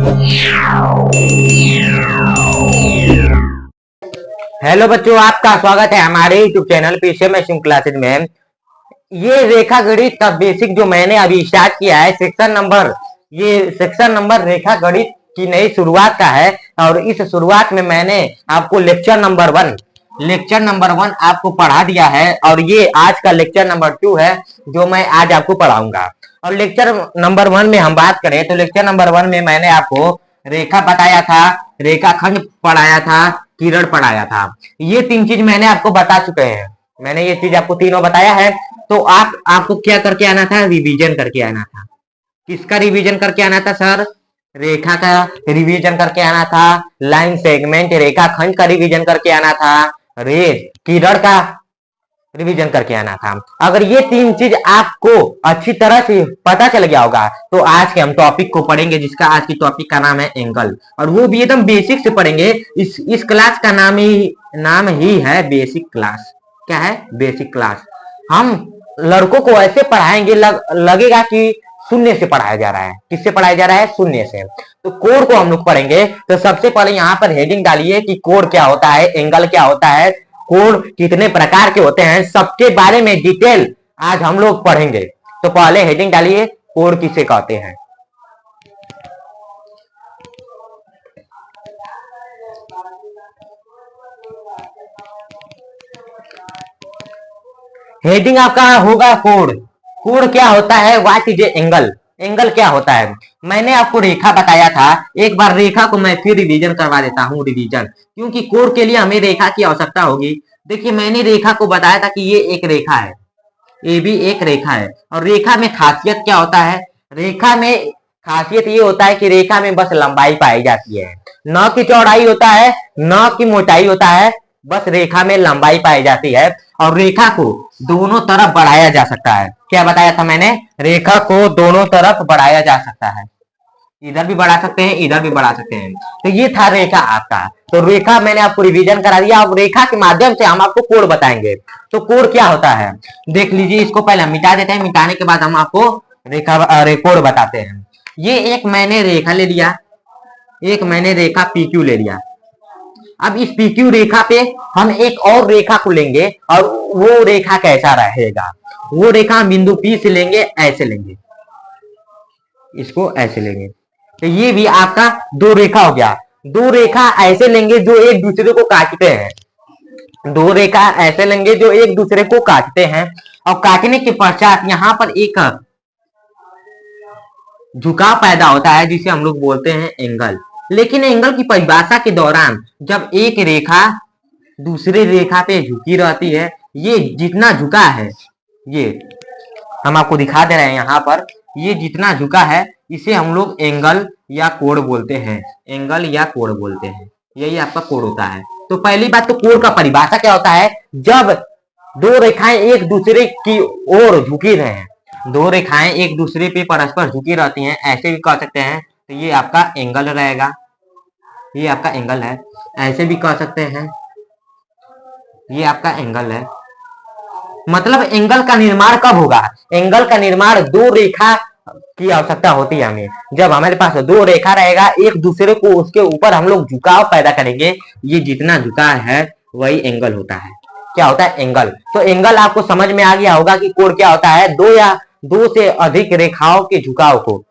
Hello बच्चों, आपका स्वागत है हमारे यूट्यूब चैनल पीसीएम क्लासेज में। ये रेखा गणित का बेसिक जो मैंने अभी स्टार्ट किया है सेक्शन नंबर रेखा गणित की नई शुरुआत का है। और इस शुरुआत में मैंने आपको लेक्चर नंबर वन आपको पढ़ा दिया है और ये आज का लेक्चर नंबर 2 है जो मैं आज आपको पढ़ाऊंगा। और लेक्चर नंबर 1 में हम बात करें तो लेक्चर नंबर 1 में मैंने आपको रेखा बताया था, रेखाखंड पढ़ाया था, किरण पढ़ाया था। ये 3 चीज मैंने आपको बता चुके हैं। मैंने ये चीज आपको तीनों बताया है। तो आपको क्या करके आना था? रिवीजन करके आना था। किसका रिवीजन करके आना था सर? रेखा का रिवीजन करके आना था, लाइन सेगमेंट रेखाखंड का रिवीजन करके आना था, किरण का रिवीजन करके आना था। अगर ये 3 चीज आपको अच्छी तरह से पता चल गया होगा तो आज के हम टॉपिक को पढ़ेंगे, जिसका आज की टॉपिक का नाम है एंगल। और वो भी एकदम बेसिक से पढ़ेंगे। इस क्लास का नाम ही है बेसिक क्लास। क्या है? Basic class. हम लड़कों को ऐसे पढ़ाएंगे लगेगा कि शून्य से पढ़ाया जा रहा है। किससे पढ़ाया जा रहा है? शून्य से। तो कोड को हम लोग पढ़ेंगे। तो सबसे पहले यहाँ पर हेडिंग डालिए कि कोड क्या होता है, एंगल क्या होता है, कोड कितने प्रकार के होते हैं, सबके बारे में डिटेल आज हम लोग पढ़ेंगे। तो पहले हेडिंग डालिए, कोड किसे कहते हैं। हेडिंग आपका होगा कोड। कोड क्या होता है? What is angle. एंगल क्या होता है? मैंने आपको रेखा बताया था। एक बार रेखा को मैं फिर रिवीजन करवा देता हूँ, रिवीजन, क्योंकि कोड के लिए हमें रेखा की आवश्यकता होगी। देखिए, मैंने रेखा को बताया था कि ये एक रेखा है, ये भी एक रेखा है। और रेखा में खासियत क्या होता है? रेखा में खासियत ये होता है कि रेखा में बस लंबाई पाई जाती है, न कि चौड़ाई होता है, न कि मोटाई होता है। बस रेखा में लंबाई पाई जाती है। और रेखा को दोनों तरफ बढ़ाया जा सकता है। क्या बताया था मैंने? रेखा को दोनों तरफ बढ़ाया जा सकता है। इधर भी बढ़ा सकते हैं, इधर भी बढ़ा सकते हैं। तो ये था रेखा आपका। तो रेखा मैंने आपको रिवीजन करा दिया। अब रेखा के माध्यम से हम आपको कोड बताएंगे। तो कोड क्या होता है देख लीजिए। इसको पहले हम मिटा देते हैं, मिटाने के बाद हम आपको कोड बताते हैं। ये एक मैंने रेखा ले लिया, एक मैंने रेखा PQ ले लिया। अब इस PQ रेखा पे हम एक और रेखा को लेंगे और वो रेखा कैसा रहेगा? वो रेखा हम बिंदु P से लेंगे, ऐसे लेंगे, इसको ऐसे लेंगे। तो ये भी आपका 2 रेखा हो गया। 2 रेखा ऐसे लेंगे जो एक दूसरे को काटते हैं। 2 रेखा ऐसे लेंगे जो एक दूसरे को काटते हैं। और काटने के पश्चात यहाँ पर एक झुकाव पैदा होता है जिसे हम लोग बोलते हैं एंगल। लेकिन एंगल की परिभाषा के दौरान जब एक रेखा दूसरे रेखा पे झुकी रहती है, ये जितना झुका है, ये हम आपको दिखा दे रहे हैं यहाँ पर, ये जितना झुका है इसे हम लोग एंगल या कोण बोलते हैं। एंगल या कोण बोलते हैं, यही आपका कोण होता है। तो पहली बात तो कोण का परिभाषा क्या होता है? जब 2 रेखाएं एक दूसरे की ओर झुकी रहे, 2 रेखाएं एक दूसरे पे परस्पर झुकी रहती हैं, ऐसे भी कह सकते हैं। तो ये आपका एंगल रहेगा, ये आपका एंगल है। ऐसे भी कह सकते हैं, ये आपका एंगल है। मतलब एंगल का निर्माण कब होगा? एंगल का निर्माण 2 रेखा की आवश्यकता होती है हमें। जब हमारे पास 2 रेखा रहेगा, एक दूसरे को उसके ऊपर हम लोग झुकाव पैदा करेंगे, ये जितना झुका है वही एंगल होता है। क्या होता है? एंगल। तो एंगल आपको समझ में आ गया होगा कि कोण क्या होता है। 2 या 2 से अधिक रेखाओं के झुकाव को,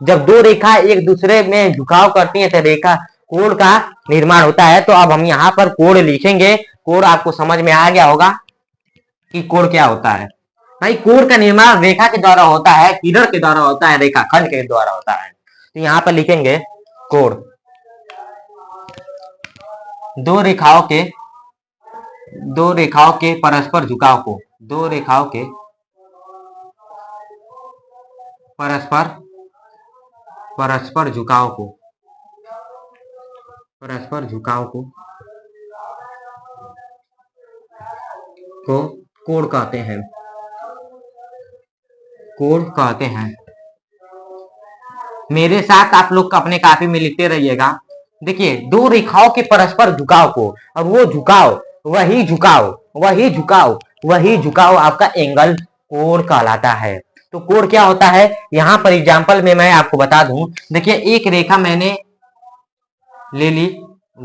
जब 2 रेखा एक दूसरे में झुकाव करती हैं तो रेखा कोण का निर्माण होता है। तो अब हम यहाँ पर कोण लिखेंगे। कोण आपको समझ में आ गया होगा कि कोण क्या होता है। भाई, कोण का निर्माण रेखा के द्वारा होता है, किरण के द्वारा होता है, रेखाखंड के द्वारा होता है। तो यहाँ पर लिखेंगे कोण। 2 रेखाओं के परस्पर झुकाव को, 2 रेखाओं के परस्पर झुकाव को कोण कहते हैं। कोण कहते हैं। मेरे साथ आप लोग अपने कॉपी में लिखते रहिएगा। देखिए, 2 रेखाओं के परस्पर झुकाव को, और वो झुकाव वही झुकाव आपका एंगल कोण कहलाता है। तो कोण क्या होता है, यहाँ पर एग्जाम्पल में मैं आपको बता दूं। देखिए एक रेखा मैंने ले ली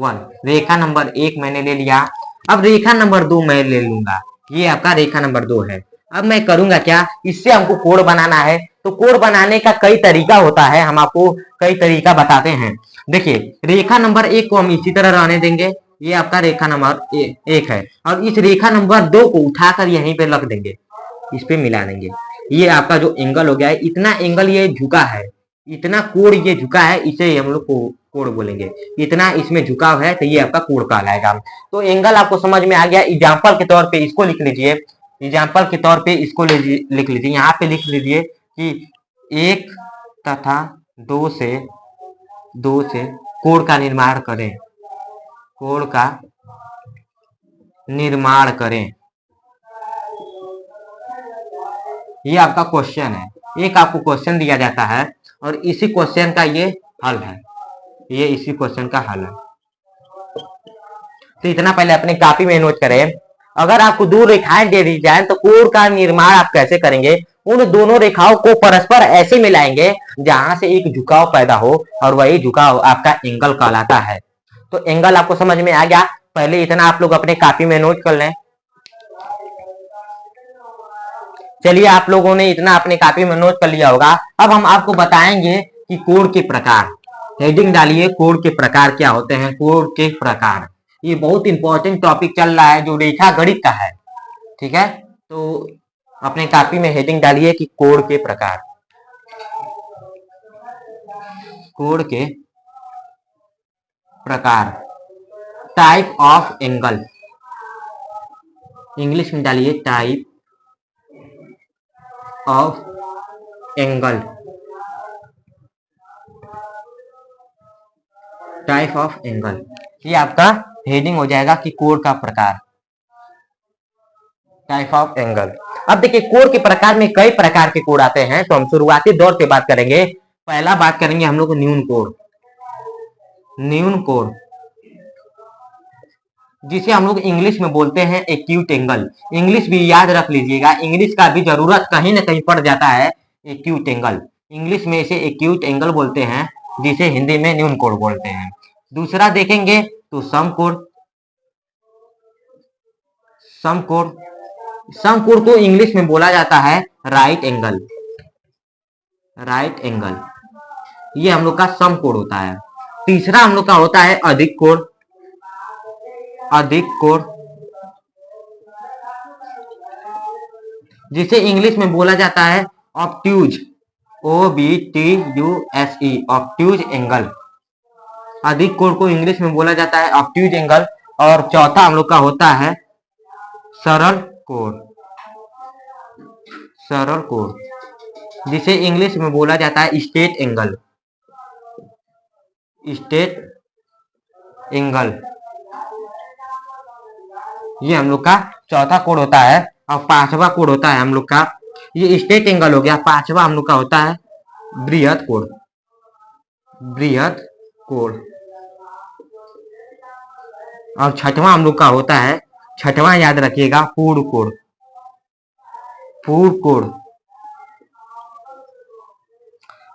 1, रेखा नंबर 1 मैंने ले लिया। अब रेखा नंबर 2 मैं ले लूंगा, ये आपका रेखा नंबर 2 है। अब मैं करूंगा क्या, इससे हमको कोण बनाना है। तो कोण बनाने का कई तरीका होता है, हम आपको कई तरीका बताते हैं। देखिए रेखा नंबर 1 को हम इसी तरह रहने देंगे, ये आपका रेखा नंबर 1 है। और इस रेखा नंबर 2 को उठाकर यहीं पे रख देंगे, इस पे मिला देंगे। ये आपका जो एंगल हो गया है, इतना एंगल ये झुका है, इतना कोण ये झुका है, इसे हम लोग कोण बोलेंगे। इतना इसमें झुकाव है तो ये आपका कोण कहलाएगा। तो एंगल आपको समझ में आ गया। एग्जाम्पल के तौर पे इसको लिख लीजिए, एग्जाम्पल के तौर पे इसको लिख लीजिए, यहाँ पे लिख लीजिए कि 1 तथा 2 से कोण का निर्माण करें, कोण का निर्माण करें। ये आपका क्वेश्चन है, एक आपको क्वेश्चन दिया जाता है और इसी क्वेश्चन का ये हल है, ये इसी क्वेश्चन का हल है। तो इतना पहले अपने कॉपी में नोट करें। अगर आपको दो रेखाएं दे दी जाए तो कोण का निर्माण आप कैसे करेंगे, उन दोनों रेखाओं को परस्पर ऐसे मिलाएंगे जहां से एक झुकाव पैदा हो और वही झुकाव आपका एंगल कहलाता है। तो एंगल आपको समझ में आ गया। पहले इतना आप लोग अपने कॉपी में नोट कर लें। चलिए आप लोगों ने इतना अपने कॉपी में नोट कर लिया होगा। अब हम आपको बताएंगे कि कोण के प्रकार। हेडिंग डालिए, कोण के प्रकार क्या होते हैं। कोण के प्रकार, ये बहुत इंपॉर्टेंट टॉपिक चल रहा है जो रेखा गणित का है, ठीक है। तो अपने कॉपी में हेडिंग डालिए कि कोण के प्रकार। कोण के प्रकार, टाइप ऑफ एंगल, इंग्लिश में डालिए type of angle, type of angle. ये आपका हेडिंग हो जाएगा कि कोण का प्रकार, टाइप ऑफ एंगल। अब देखिए कोण के प्रकार में कई प्रकार के कोण आते हैं, तो हम शुरुआती दौर से बात करेंगे। पहला बात करेंगे हम लोग न्यून कोण, न्यून कोण जिसे हम लोग इंग्लिश में बोलते हैं एक्यूट एंगल। इंग्लिश भी याद रख लीजिएगा, इंग्लिश का भी जरूरत कहीं ना कहीं पड़ जाता है। एक्यूट एंगल, इंग्लिश में इसे एक्यूट एंगल बोलते हैं, जिसे हिंदी में न्यून कोण बोलते हैं। दूसरा देखेंगे तो समकोण, समकोण, समकोण को इंग्लिश में बोला जाता है राइट एंगल, राइट एंगल, ये हम लोग का समकोण होता है। तीसरा हम लोग का होता है अधिक कोण, अधिक कोण, जिसे इंग्लिश में बोला जाता है ऑब्ट्यूज, OBTUSE, ऑब्ट्यूज एंगल। अधिक कोण को इंग्लिश में बोला जाता है ऑब्ट्यूज एंगल। और चौथा हम लोग का होता है सरल कोण, सरल कोण, जिसे इंग्लिश में बोला जाता है स्ट्रेट एंगल, स्ट्रेट एंगल। ये हम लोग का चौथा कोण होता है। और पांचवा कोण होता है हम लोग का, ये स्ट्रेट एंगल हो गया। पांचवा हम लोग का होता है बृहद कोण, बृहद कोण। और छठवां हम लोग का होता है, छठवां याद रखिएगा पूर्ण कोण, पूर्ण कोण।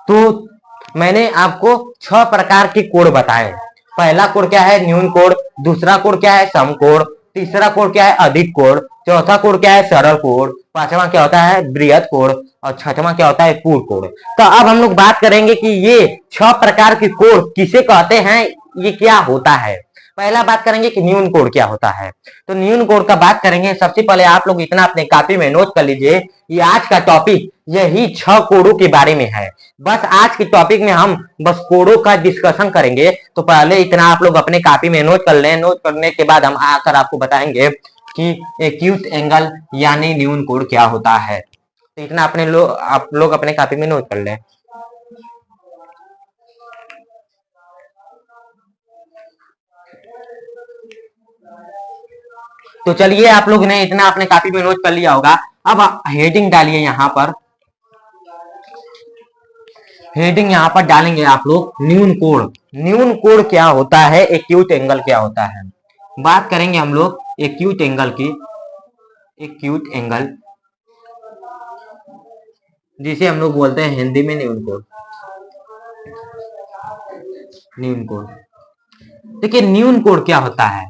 तो मैंने आपको 6 प्रकार के कोण बताए। पहला कोण क्या है, न्यून कोण। दूसरा कोण क्या है, समकोण। तीसरा कोण क्या है, अधिक कोण। चौथा कोण क्या है, सरल कोण। पांचवा क्या होता है, बृहद कोण। और छठवां क्या होता है, पूर्ण कोण। तो अब हम लोग बात करेंगे कि ये 6 प्रकार के कोण किसे कहते हैं, ये क्या होता है। पहला बात करेंगे कि न्यून कोण क्या होता है। तो न्यून कोण का बात करेंगे। सबसे पहले आप लोग इतना अपने कॉपी में नोट कर लीजिए, ये आज का टॉपिक यही 6 कोणों के बारे में है। बस आज के टॉपिक में हम बस कोणों का डिस्कशन करेंगे। तो पहले इतना आप लोग अपने कॉपी में नोट कर लें। नोट करने के बाद हम आकर आपको बताएंगे कि एक्यूट एंगल यानी न्यून कोण क्या होता है। तो इतना आप लोग अपने कॉपी में नोट कर लें। तो चलिए आप लोग ने इतना अपने कॉपी में नोट कर लिया होगा। अब हेडिंग डालिए, यहाँ पर हेडिंग यहाँ पर डालेंगे आप लोग न्यून कोण। न्यून कोण क्या होता है, एक्यूट एंगल क्या होता है। बात करेंगे हम लोग एक्यूट एंगल की। एक्यूट एंगल, जिसे हम लोग बोलते हैं हिंदी में न्यून कोड। न्यून कोड, देखिए न्यून कोड क्या होता है।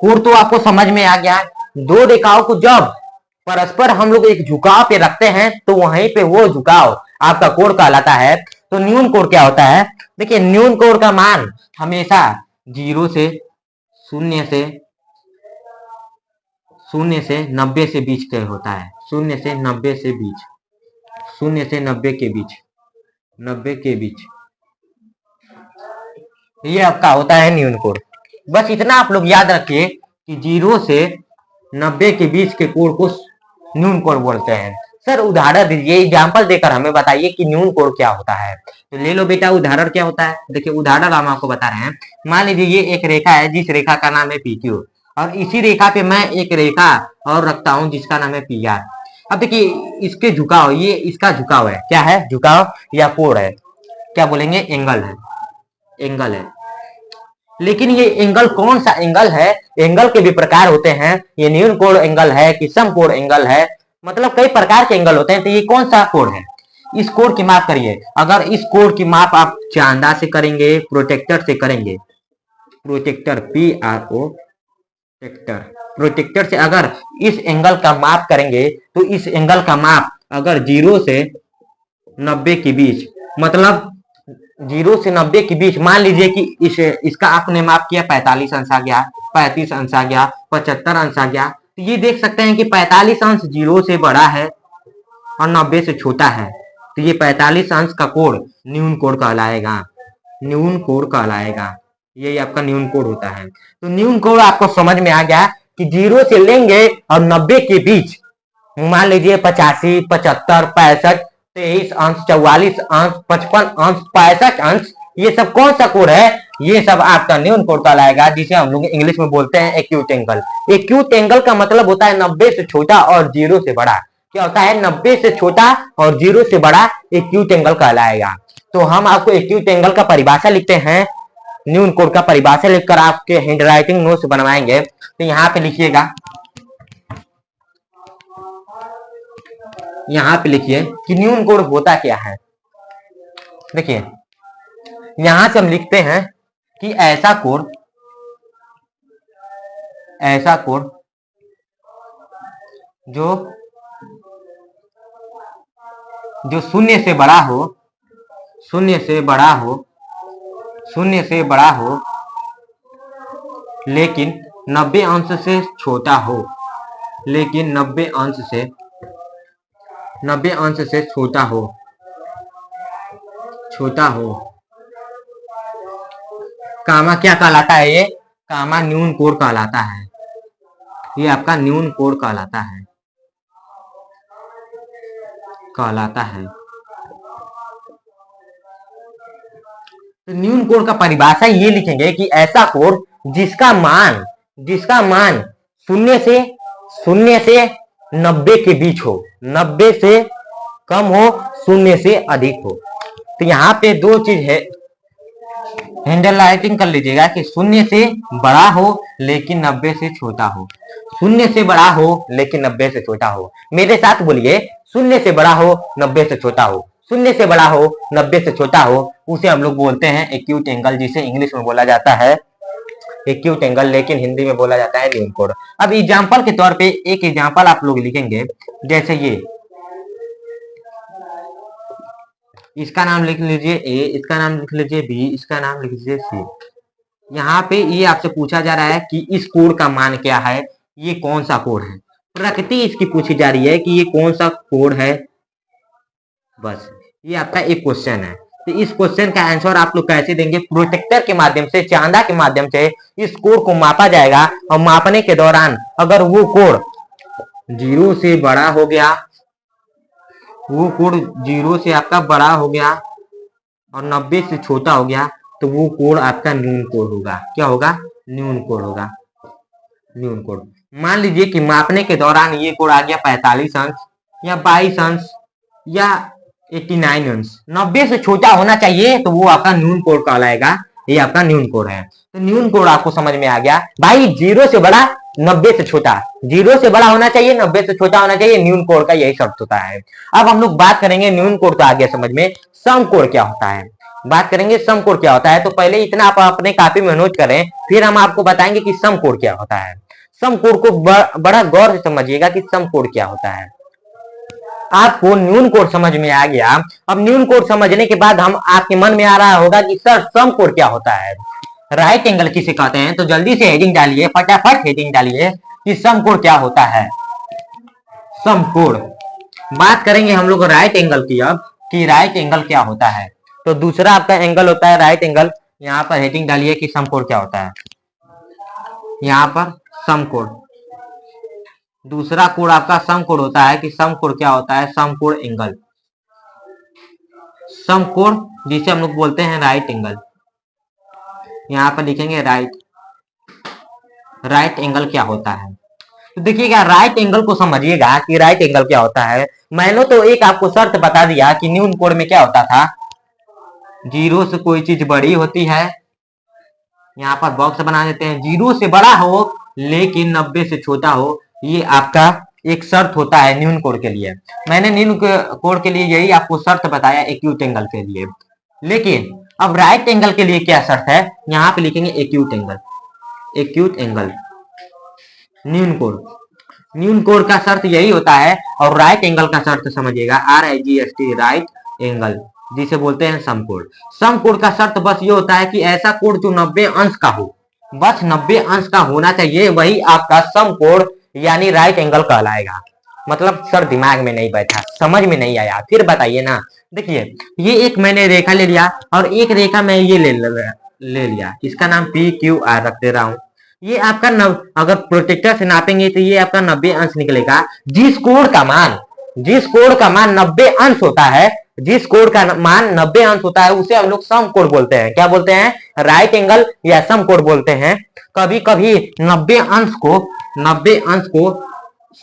कोड तो आपको समझ में आ गया। दो रेखाओं को जब परस्पर हम लोग एक झुकाव पे रखते हैं तो वहीं पे वो झुकाव आपका कोड कहलाता है। तो न्यून कोड क्या होता है, देखिए न्यून कोड का मान हमेशा 0 से शून्य से 90 से बीच का होता है। 0 से 90 से बीच, 0 से 90 के बीच, 90 के बीच, ये आपका होता है न्यून कोड। बस इतना आप लोग याद रखिए कि 0 से 90 के बीच के कोड को न्यून कोड बोलते हैं। सर उदाहरण दीजिए, एग्जाम्पल देकर हमें बताइए कि न्यून कोड क्या होता है। तो ले लो बेटा, उदाहरण क्या होता है। देखिए उदाहरण हम आपको बता रहे हैं। मान लीजिए ये एक रेखा है, जिस रेखा का नाम है PQ, और इसी रेखा पे मैं एक रेखा और रखता हूं जिसका नाम है PR। अब देखिए इसके झुकाव, ये इसका झुकाव है, क्या है, झुकाव या कोण है, क्या बोलेंगे, एंगल है, एंगल है। लेकिन ये एंगल कौन सा एंगल है, एंगल के भी प्रकार होते हैं। ये न्यून कोण एंगल है कि सम कोण एंगल है, मतलब कई प्रकार के एंगल होते हैं। तो ये कौन सा कोण है, इस कोण की माप करिए। अगर इस कोण की माप आप चांदा से करेंगे, प्रोटेक्टर से करेंगे, प्रोटेक्टर PRO प्रोटेक्टर से अगर इस एंगल का माप करेंगे तो इस एंगल का माप अगर 0 से 90 के बीच, मतलब 0 से 90 के बीच, मान लीजिए कि इसका आपने माप किया 45 अंश आ गया, 35 अंश आ गया, 75 अंश आ गया। तो ये देख सकते हैं कि 45 अंश 0 से बड़ा है और 90 से छोटा है। तो ये 45 अंश का कोण न्यून कोण कहलाएगा, न्यून कोण कहलाएगा। यही आपका न्यून कोण होता है। तो न्यून कोण आपको समझ में आ गया कि 0 से लेंगे और 90 के बीच, मान लीजिए 85, 75, 65, 23 अंश, 44 अंश, 55 अंश, 65 अंश, ये सब कौन सा कोण है, ये सब आपका न्यून कोण कहलाएगा, जिसे हम लोग इंग्लिश में बोलते हैं एक्यूट एंगल। एक्यूट एंगल का मतलब होता है 90 से छोटा और 0 से बड़ा। क्या होता है, 90 से छोटा और 0 से बड़ा एक्यूट एंगल कहलाएगा। तो हम आपको एक्यूट एंगल का परिभाषा लिखते हैं, न्यून कोण का परिभाषा लिखकर आपके हैंड राइटिंग नोट्स बनवाएंगे। तो यहाँ पे लिखिएगा, यहाँ पे लिखिए कि न्यून कोण होता क्या है। देखिए यहां से हम लिखते हैं कि ऐसा कोण जो शून्य से बड़ा हो, शून्य से बड़ा हो, शून्य से बड़ा हो, लेकिन 90 अंश से छोटा हो, लेकिन 90 अंश से छोटा हो, छोटा हो। कामा क्या कहलाता है, ये कामा न्यून कोण कहलाता है। ये आपका न्यून कोण कहलाता है, कहलाता है। तो न्यून कोण का परिभाषा ये लिखेंगे कि ऐसा कोण जिसका मान शून्य से 90 के बीच हो, 90 से कम हो, शून्य से अधिक हो। तो यहाँ पे दो चीज है, हैंडल राइटिंग कर लीजिएगा कि शून्य से बड़ा हो लेकिन 90 से छोटा हो, शून्य से बड़ा हो लेकिन 90 से छोटा हो। मेरे साथ बोलिए, शून्य से बड़ा हो 90 से छोटा हो, शून्य से बड़ा हो 90 से छोटा हो, उसे हम लोग बोलते हैं एक्यूट एंगल, जिसे इंग्लिश में बोला जाता है एक्यूट एंगल, लेकिन हिंदी में बोला जाता है न्यून कोण। अब एग्जाम्पल के तौर पे एक एग्जाम्पल आप लोग लिखेंगे, जैसे ये, इसका नाम लिख लीजिए A, इसका नाम लिख लीजिए B, इसका नाम लिख लीजिए C। यहाँ पे ये आपसे पूछा जा रहा है कि इस कोण का मान क्या है, ये कौन सा कोण है, प्रकृति इसकी पूछी जा रही है कि ये कौन सा कोण है। बस ये आपका एक क्वेश्चन है। तो इस क्वेश्चन का आंसर आप लोग कैसे देंगे, प्रोटेक्टर के माध्यम से, चांदा के माध्यम से इस कोण को मापा जाएगा, और मापने के दौरान अगर वो कोण 0 से बड़ा हो गया, वो कोण 0 से आपका बड़ा हो गया और 90 से छोटा हो गया, तो वो कोण आपका न्यून कोण होगा। क्या होगा, न्यून कोण होगा, न्यून कोण। मान लीजिए कि मापने के दौरान ये कोण आ गया 45 अंश या 22 अंश या 89 अंश, 90 से छोटा होना चाहिए, तो वो आपका न्यून कोण कहलाएगा। ये आपका न्यून कोण है। तो न्यून कोण आपको समझ में आ गया भाई, 0 से बड़ा 90 से छोटा, 0 से बड़ा होना चाहिए, 90 से छोटा होना चाहिए, न्यून कोड का यही शर्त होता है। अब हम लोग बात करेंगे न्यून कोड तो आ गया समझ में, सम कोड क्या होता है। बात करेंगे सम कोड क्या होता है, तो पहले इतना आप अपने कॉपी में नोट करें, फिर हम आपको बताएंगे कि सम कोड क्या होता है। सम कोड को बड़ा गौर से समझिएगा कि सम कोड क्या होता है। आपको न्यून कोड समझ में आ गया। अब न्यून कोड समझने के बाद हम आपके मन में आ रहा होगा कि सर सम कोड क्या होता है, राइट एंगल किसे कहते हैं, तो जल्दी से हेडिंग डालिए, फटाफट हेडिंग डालिए कि सम कोड क्या होता है। सम कोड बात करेंगे हम लोग राइट एंगल की, अब कि राइट एंगल क्या होता है। तो दूसरा आपका एंगल होता है राइट एंगल, यहाँ पर हेडिंग डालिए कि सम कोड क्या होता है, यहाँ पर सम कोड। दूसरा कोड आपका सम कोड होता है कि सम कोड क्या होता है, some code angle, some code जिसे हम लोग बोलते हैं राइट एंगल। यहाँ पर लिखेंगे राइट, राइट एंगल क्या होता है। तो देखिएगा राइट एंगल को समझिएगा कि राइट एंगल क्या होता है। मैंने तो एक आपको शर्त बता दिया कि न्यून कोड में क्या होता था, 0 से कोई चीज बड़ी होती है, यहाँ पर बॉक्स बना देते हैं, 0 से बड़ा हो लेकिन 90 से छोटा हो, ये आपका एक शर्त होता है न्यून कोड के लिए। मैंने न्यून कोड के लिए यही आपको शर्त बताया एक्यूट एंगल के लिए। लेकिन अब राइट एंगल के लिए क्या शर्त है, यहाँ पे लिखेंगे एक्यूट एंगल, एक्यूट एंगल न्यून कोड। न्यून कोड का शर्त यही होता है, और राइट एंगल का शर्त समझिएगा, RIGST राइट एंगल, जिसे बोलते हैं सम कोड। सम कोड का शर्त बस ये होता है कि ऐसा कोड जो 90 अंश का हो, बस 90 अंश का होना चाहिए, वही आपका सम कोड यानी राइट एंगल कहलाएगा। मतलब सर दिमाग में नहीं बैठा, समझ में नहीं आया, फिर बताइए ना। देखिए ये एक मैंने रेखा ले लिया और एक रेखा मैं ये ले लिया, इसका नाम PQR रख दे रहा हूं। ये आपका अगर प्रोटेक्टर से नापेंगे तो ये आपका 90 अंश निकलेगा। जिस कोण का मान 90 अंश होता है, जिस कोण का मान 90 अंश होता है उसे हम लोग सम कोण बोलते हैं। क्या बोलते हैं, राइट एंगल या सम कोण बोलते हैं। कभी कभी 90 अंश को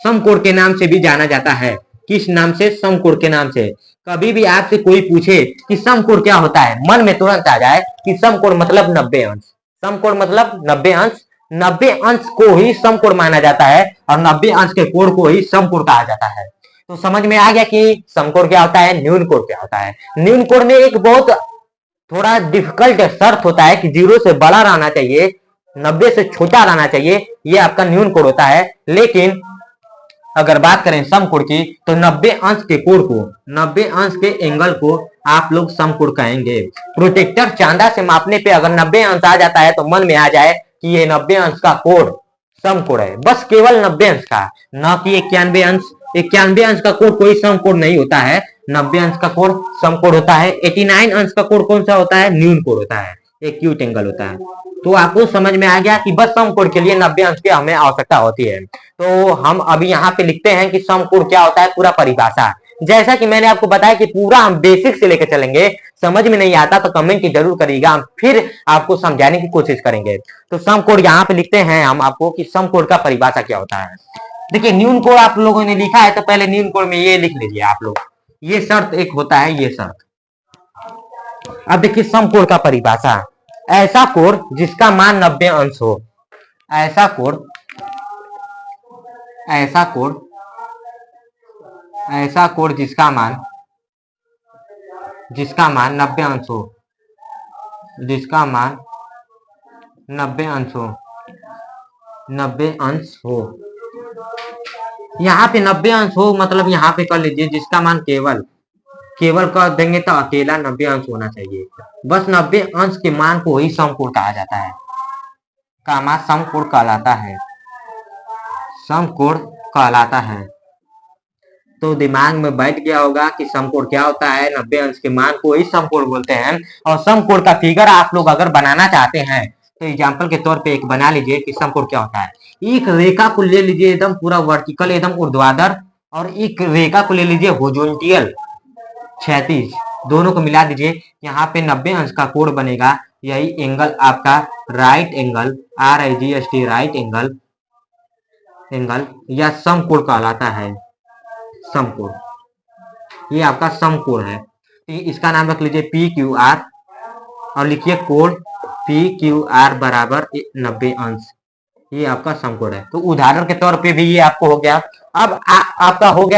सम कोण के नाम से भी जाना जाता है। किस नाम से, सम कोण के नाम से। कभी भी आपसे कोई पूछे कि सम कोण क्या होता है, मन में तुरंत आ जाए कि सम कोण मतलब 90 अंश, सम कोण मतलब 90 अंश। 90 अंश को ही सम कोण माना जाता है और 90 अंश के कोण को ही सम कोण कहा जाता है। तो समझ में आ गया कि सम कोण क्या होता है, न्यून कोण क्या होता है। न्यून कोण में एक बहुत थोड़ा डिफिकल्ट शर्त होता है कि 0 से बड़ा रहना चाहिए, 90 से छोटा रहना चाहिए, ये आपका न्यून कोण होता है। लेकिन अगर बात करें सम कोण की तो 90 अंश के कोण को, 90 अंश के एंगल को आप लोग सम कोण कहेंगे। प्रोटेक्टर चांदा से मापने पे अगर 90 अंश आ जाता है तो मन में आ जाए कि ये 90 अंश का कोण सम कोण है, बस केवल 90 अंश का, न कि 91 अंश। 91 अंश का कोण कोई सम कोण नहीं होता है, 90 अंश का कोण सम कोण होता है। 89 अंश का कोण कौन सा होता है, न्यून कोण होता है, एक्यूट एंगल होता है। तो आपको समझ में आ गया कि बस सम कोण के लिए 90 अंश की हमें आवश्यकता होती है। तो हम अभी यहाँ पे लिखते हैं कि सम कोण क्या होता है, पूरा परिभाषा। जैसा कि मैंने आपको बताया कि पूरा हम बेसिक से लेकर चलेंगे, समझ में नहीं आता तो कमेंट जरूर करिएगा, हम फिर आपको समझाने की कोशिश करेंगे। तो सम कोण यहाँ पे लिखते हैं हम आपको कि सम कोण का परिभाषा क्या होता है। देखिए न्यून कोण आप लोगों ने लिखा है तो पहले न्यून कोण में ये लिख लीजिए आप लोग, ये शर्त एक होता है, ये शर्त। अब देखिए सम कोण का परिभाषा, ऐसा कोण जिसका मान 90 अंश हो, ऐसा कोण, ऐसा कोण, ऐसा कोण जिसका मान 90 अंश हो, जिसका मान 90 अंश हो, 90 अंश हो। यहाँ पे 90 अंश हो मतलब यहाँ पे कर लीजिए जिसका मान केवल कर देंगे तो अकेला 90 अंश होना चाहिए। बस 90 अंश के मान को ही सम कोण कहा जाता है, का मान सम कोण कहलाता है, सम कोण कहलाता है। तो दिमाग में बैठ गया होगा कि सम कोण क्या होता है, 90 अंश के मान को ही सम कोण बोलते हैं। और सम कोण का फिगर आप लोग अगर बनाना चाहते हैं तो एग्जाम्पल के तौर पे एक बना लीजिए कि सम कोण क्या होता है। एक रेखा को ले लीजिए एकदम पूरा वर्टिकल, एकदम ऊर्ध्वाधर, और एक रेखा को ले लीजिए हॉरिजॉन्टल, क्षैतिज, दोनों को मिला दीजिए, यहाँ पे 90 अंश का कोण बनेगा। यही एंगल आपका right angle, RIGST right angle या सम कोण कहलाता है, सम कोण। ये आपका सम कोण है, इसका नाम रख लीजिए PQR और लिखिए कोण PQR बराबर 90 अंश। ये आपका सम कोड है। तो उदाहरण के तौर पे भी ये आपको हो गया। अब आपका हो गया